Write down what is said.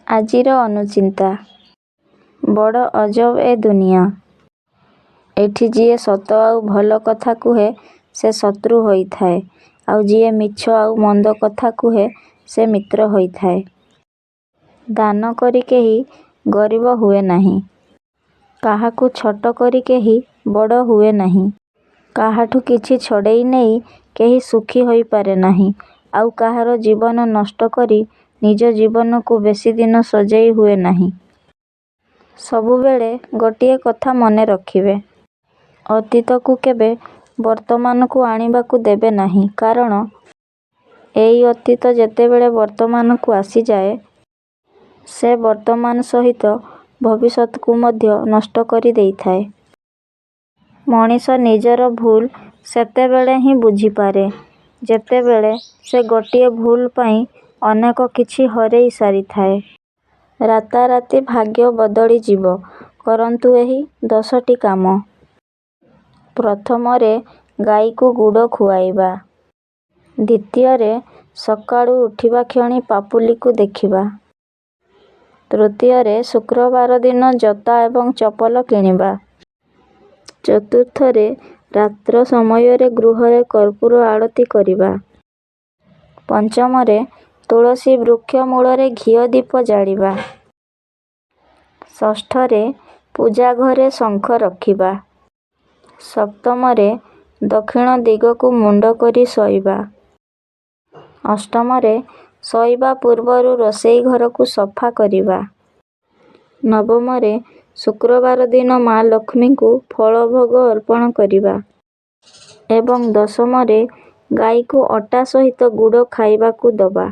ଆଜିର ଅନୁଚିନ୍ତା। ବଡ଼ ଅଜବ ଏ ଦୁନିଆ। ଏଠି ଯିଏ ସତ ଆଉ ଭଲ କଥା କୁହେ ସେ ଶତ୍ରୁ ହୋଇଥାଏ, ଆଉ ଯିଏ ମିଛ ଆଉ ମନ୍ଦ କଥା କୁହେ ସେ ମିତ୍ର ହୋଇଥାଏ। ଦାନ କରି କେହି ଗରିବ ହୁଏ ନାହିଁ। କାହାକୁ ଛୋଟ କରି କେହି ବଡ଼ ହୁଏ ନାହିଁ। କାହାଠୁ କିଛି ଛଡ଼େଇ ନେଇ କେହି ସୁଖୀ ହୋଇପାରେ ନାହିଁ, ଆଉ କାହାର ଜୀବନ ନଷ୍ଟ କରି ନିଜ ଜୀବନକୁ ବେଶୀ ଦିନ ସଜେଇ ହୁଏ ନାହିଁ। ସବୁବେଳେ ଗୋଟିଏ କଥା ମନେ ରଖିବେ, ଅତୀତକୁ କେବେ ବର୍ତ୍ତମାନକୁ ଆଣିବାକୁ ଦେବେ ନାହିଁ, କାରଣ ଏଇ ଅତୀତ ଯେତେବେଳେ ବର୍ତ୍ତମାନକୁ ଆସିଯାଏ, ସେ ବର୍ତ୍ତମାନ ସହିତ ଭବିଷ୍ୟତକୁ ମଧ୍ୟ ନଷ୍ଟ କରି ଦେଇଥାଏ। ମଣିଷ ନିଜର ଭୁଲ ସେତେବେଳେ ହିଁ ବୁଝିପାରେ, ଯେତେବେଳେ ସେ ଗୋଟିଏ ଭୁଲ ପାଇଁ ଅନେକ କିଛି ହରେଇ ସାରିଥାଏ। ରାତାରାତି ଭାଗ୍ୟ ବଦଳିଯିବ। କରନ୍ତୁ ଏହି 10ଟି କାମ। ପ୍ରଥମରେ ଗାଈକୁ ଗୁଡ଼ ଖୁଆଇବା। ଦ୍ୱିତୀୟରେ ସକାଳୁ ଉଠିବା କ୍ଷଣି ପାପୁଲିକୁ ଦେଖିବା। ତୃତୀୟରେ ଶୁକ୍ରବାର ଦିନ ଜୋତା ଏବଂ ଚପଲ କିଣିବା। ଚତୁର୍ଥରେ ରାତ୍ର ସମୟରେ ଗୃହରେ କର୍ପୂର ଆଳତି କରିବା। ପଞ୍ଚମରେ ତୁଳସୀ ବୃକ୍ଷ ମୂଳରେ ଘିଅ ଦୀପ ଜାଳିବା। ଷଷ୍ଠରେ ପୂଜା ଘରେ ଶଙ୍ଖ ରଖିବା। ସପ୍ତମରେ ଦକ୍ଷିଣ ଦିଗକୁ ମୁଣ୍ଡ କରି ଶୋଇବା। ଅଷ୍ଟମରେ ଶୋଇବା ପୂର୍ବରୁ ରୋଷେଇ ଘରକୁ ସଫା କରିବା। ନବମରେ ଶୁକ୍ରବାର ଦିନ ମା ଲକ୍ଷ୍ମୀଙ୍କୁ ଫଳ ଭୋଗ ଅର୍ପଣ କରିବା ଏବଂ ଦଶମରେ ଗାଈକୁ ଅଟା ସହିତ ଗୁଡ଼ ଖାଇବାକୁ ଦେବା।